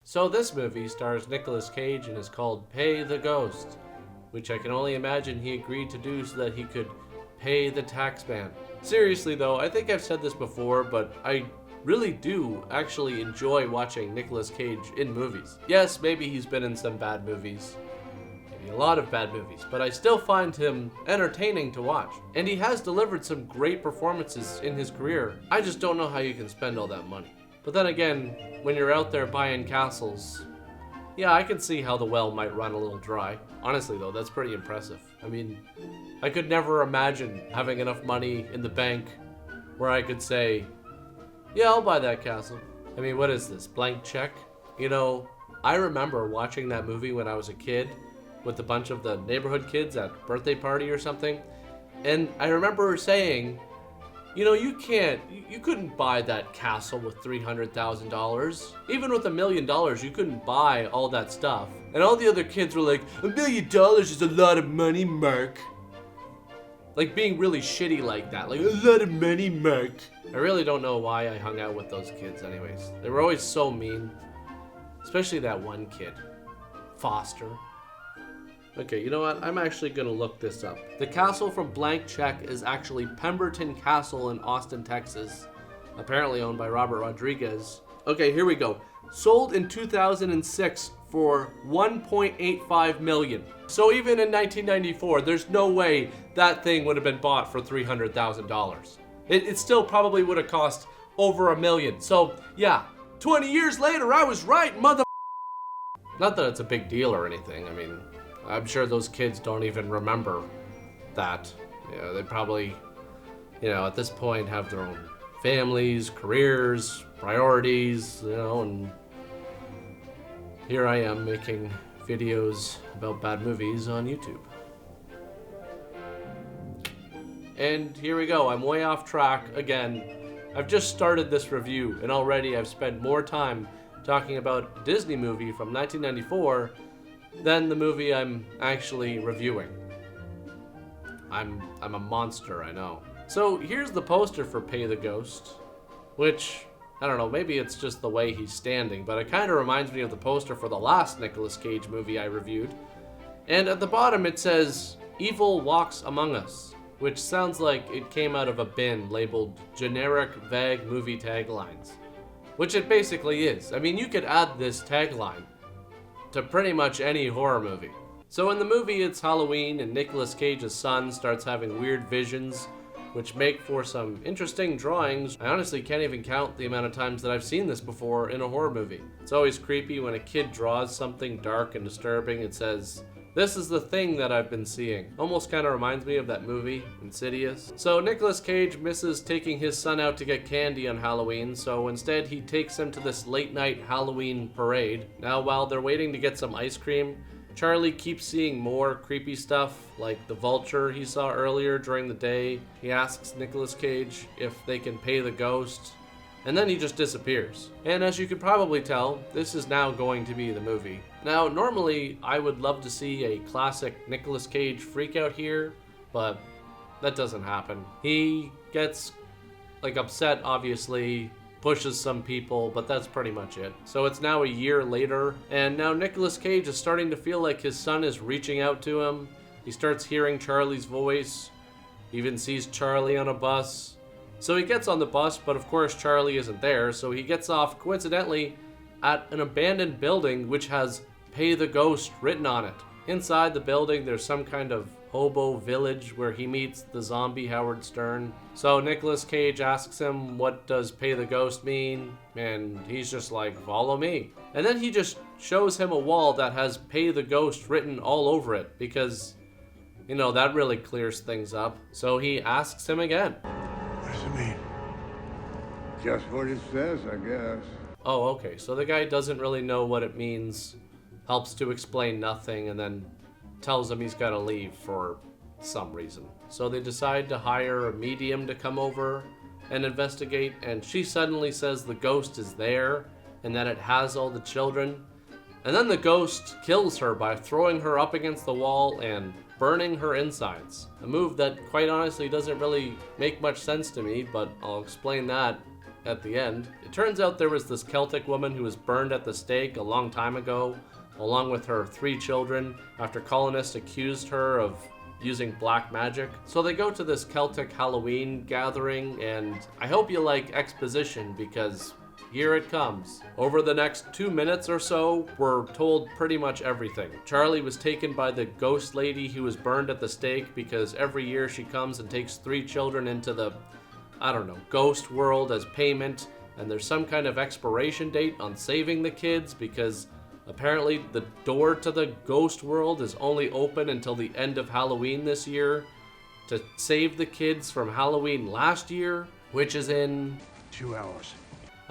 So this movie stars Nicolas Cage and is called Pay the Ghost, which I can only imagine he agreed to do so that he could pay the tax man. Seriously though, I think I've said this before, but I really do actually enjoy watching Nicolas Cage in movies. Yes, maybe he's been in some bad movies, maybe a lot of bad movies, but I still find him entertaining to watch. And he has delivered some great performances in his career. I just don't know how you can spend all that money. But then again, when you're out there buying castles, yeah, I can see how the well might run a little dry. Honestly though, that's pretty impressive. I mean, I could never imagine having enough money in the bank where I could say, yeah, I'll buy that castle. I mean, what is this, blank check? You know, I remember watching that movie when I was a kid with a bunch of the neighborhood kids at a birthday party or something. And I remember saying, you know, you couldn't buy that castle with $300,000. Even with $1 million, you couldn't buy all that stuff. And all the other kids were like, $1 million is a lot of money, Mark. Like being really shitty like that, like a lot of money, Mark. I really don't know why I hung out with those kids anyways. They were always so mean. Especially that one kid, Foster. Okay, you know what? I'm actually gonna look this up. The castle from Blank Check is actually Pemberton Castle in Austin, Texas. Apparently owned by Robert Rodriguez. Okay, here we go. Sold in 2006 for $1.85 million. So even in 1994, there's no way that thing would have been bought for $300,000. It still probably would have cost over $1 million. So yeah, 20 years later, I was right, mother. Not that it's a big deal or anything. I mean, I'm sure those kids don't even remember that. You know, they probably, you know, at this point have their own families, careers, priorities, you know, and here I am making videos about bad movies on YouTube. And here we go, I'm way off track again. I've just started this review and already I've spent more time talking about a Disney movie from 1994 than the movie I'm actually reviewing. I'm a monster, I know. So here's the poster for Pay the Ghost, which, I don't know, maybe it's just the way he's standing, but it kind of reminds me of the poster for the last Nicolas Cage movie I reviewed. And at the bottom it says, "Evil walks among us," which sounds like it came out of a bin labeled generic vague movie taglines. Which it basically is. I mean, you could add this tagline to pretty much any horror movie. So in the movie, it's Halloween and Nicolas Cage's son starts having weird visions, which make for some interesting drawings. I honestly can't even count the amount of times that I've seen this before in a horror movie. It's always creepy when a kid draws something dark and disturbing. It says, "This is the thing that I've been seeing." Almost kind of reminds me of that movie, Insidious. So Nicolas Cage misses taking his son out to get candy on Halloween, so instead he takes him to this late night Halloween parade. Now while they're waiting to get some ice cream, Charlie keeps seeing more creepy stuff, like the vulture he saw earlier during the day. He asks Nicolas Cage if they can pay the ghost, and then he just disappears. And as you could probably tell, this is now going to be the movie. Now, normally, I would love to see a classic Nicolas Cage freakout here, but that doesn't happen. He gets, upset, obviously, pushes some people, but that's pretty much it. So it's now a year later, and now Nicolas Cage is starting to feel like his son is reaching out to him. He starts hearing Charlie's voice, even sees Charlie on a bus. So he gets on the bus, but of course Charlie isn't there, so he gets off, coincidentally, at an abandoned building which has "Pay the Ghost" written on it. Inside the building, there's some kind of hobo village where he meets the zombie Howard Stern. So Nicolas Cage asks him, what does "Pay the Ghost" mean? And he's just like, "Follow me." And then he just shows him a wall that has "Pay the Ghost" written all over it, because, you know, that really clears things up. So he asks him again. What does it mean? Just what it says, I guess. Oh, okay, so the guy doesn't really know what it means, helps to explain nothing, and then tells him he's got to leave for some reason. So they decide to hire a medium to come over and investigate, and she suddenly says the ghost is there and that it has all the children. And then the ghost kills her by throwing her up against the wall and burning her insides. A move that quite honestly doesn't really make much sense to me, but I'll explain that at the end. It turns out there was this Celtic woman who was burned at the stake a long time ago, along with her 3 children, after colonists accused her of using black magic. So they go to this Celtic Halloween gathering, and I hope you like exposition because here it comes. Over the next 2 minutes or so, we're told pretty much everything. Charlie was taken by the ghost lady who was burned at the stake because every year she comes and takes 3 children into the, I don't know, ghost world as payment, and there's some kind of expiration date on saving the kids because apparently the door to the ghost world is only open until the end of Halloween this year to save the kids from Halloween last year, which is in 2 hours.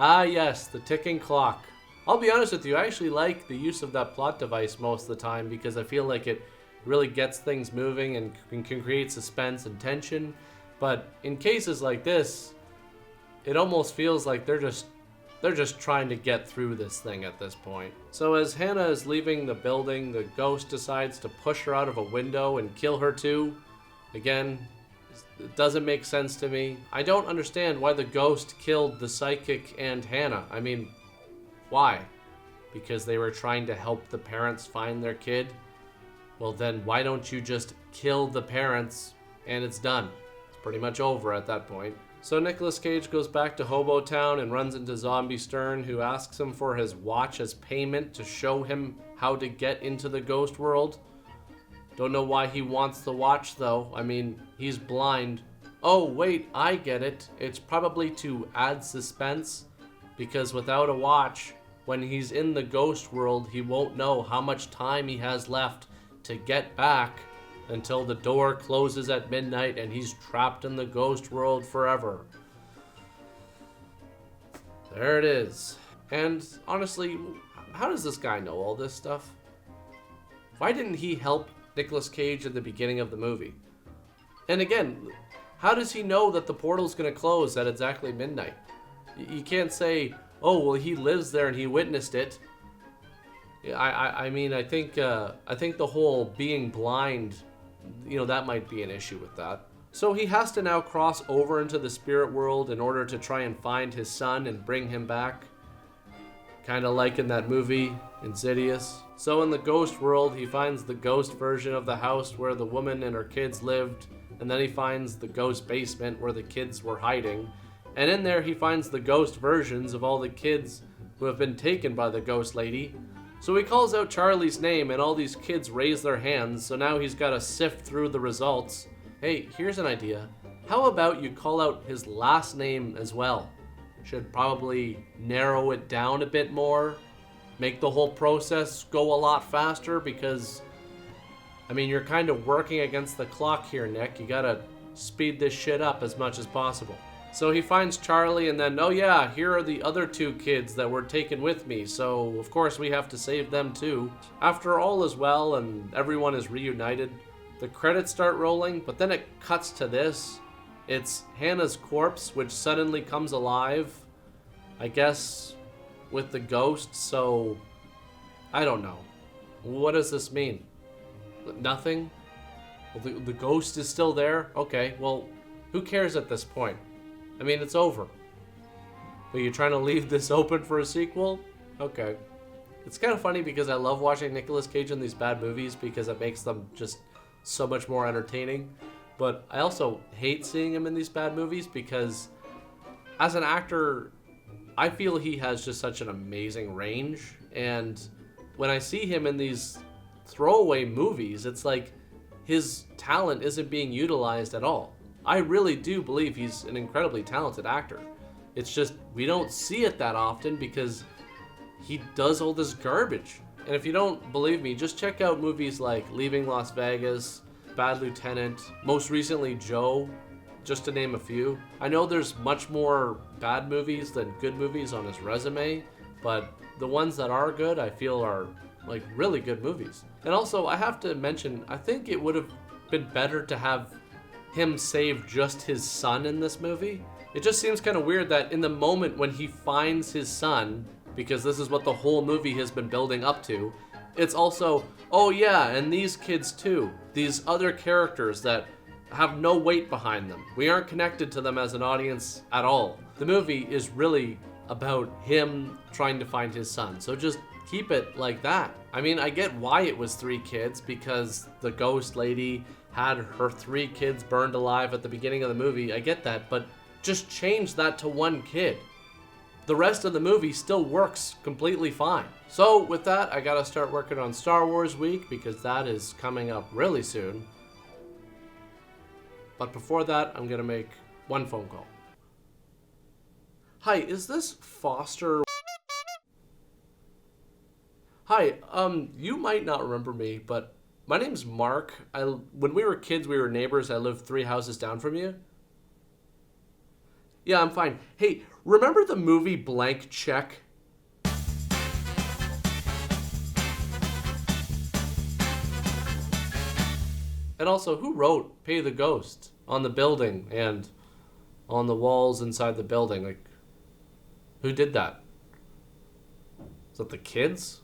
Ah yes, the ticking clock. I'll be honest with you, I actually like the use of that plot device most of the time because I feel like it really gets things moving and can create suspense and tension. But in cases like this, it almost feels like they're just trying to get through this thing at this point. So as Hannah is leaving the building, the ghost decides to push her out of a window and kill her too. Again, it doesn't make sense to me. I don't understand why the ghost killed the psychic and Hannah. I mean, why? Because they were trying to help the parents find their kid? Well then, why don't you just kill the parents and it's done? It's pretty much over at that point. So Nicolas Cage goes back to Hobo Town and runs into Zombie Stern, who asks him for his watch as payment to show him how to get into the ghost world. Don't know why he wants the watch though. I mean, he's blind. Oh wait, I get it. It's probably to add suspense, because without a watch, when he's in the ghost world, he won't know how much time he has left to get back until the door closes at midnight and he's trapped in the ghost world forever. There it is. And honestly, how does this guy know all this stuff? Why didn't he help Nicolas Cage at the beginning of the movie? And again, how does he know that the portal's gonna close at exactly midnight? You can't say, oh, well, he lives there and he witnessed it. I mean, I think the whole being blind, that might be an issue with that. So he has to now cross over into the spirit world in order to try and find his son and bring him back. Kind of like in that movie, Insidious. So in the ghost world, he finds the ghost version of the house where the woman and her kids lived, and then he finds the ghost basement where the kids were hiding. And in there, he finds the ghost versions of all the kids who have been taken by the ghost lady. So he calls out Charlie's name and all these kids raise their hands, so now he's got to sift through the results. Hey, here's an idea. How about you call out his last name as well? Should probably narrow it down a bit more, make the whole process go a lot faster, because, I mean, you're kind of working against the clock here, Nick. You gotta speed this shit up as much as possible. So he finds Charlie, and then, oh yeah, here are the other 2 kids that were taken with me, so of course we have to save them too. After all is well and everyone is reunited, the credits start rolling, but then it cuts to this. It's Hannah's corpse, which suddenly comes alive, I guess, with the ghost, so I don't know. What does this mean? Nothing? Well, the ghost is still there? Okay, well, who cares at this point? I mean, it's over. But you're trying to leave this open for a sequel? Okay. It's kind of funny because I love watching Nicolas Cage in these bad movies because it makes them just so much more entertaining. But I also hate seeing him in these bad movies because as an actor, I feel he has just such an amazing range. And when I see him in these throwaway movies, it's like his talent isn't being utilized at all. I really do believe he's an incredibly talented actor. It's just we don't see it that often because he does all this garbage. And if you don't believe me, just check out movies like Leaving Las Vegas, Bad Lieutenant, most recently Joe, just to name a few. I know there's much more bad movies than good movies on his resume, but the ones that are good I feel are like really good movies. And also I have to mention, I think it would have been better to have him save just his son in this movie. It just seems kind of weird that in the moment when he finds his son, because this is what the whole movie has been building up to, it's also, oh yeah, and these kids too. These other characters that have no weight behind them. We aren't connected to them as an audience at all. The movie is really about him trying to find his son. So just keep it like that. I mean, I get why it was 3 kids, because the ghost lady had her 3 kids burned alive at the beginning of the movie. I get that, but just change that to 1 kid. The rest of the movie still works completely fine. So with that, I gotta start working on Star Wars Week, because that is coming up really soon. But before that, I'm gonna make one phone call. Hi, is this Foster? Hi, you might not remember me, but my name's Mark. When we were kids, we were neighbors. I lived 3 houses down from you. Yeah, I'm fine. Hey, remember the movie Blank Check? And also, who wrote Pay the Ghost on the building and on the walls inside the building? Like, who did that? Is that the kids?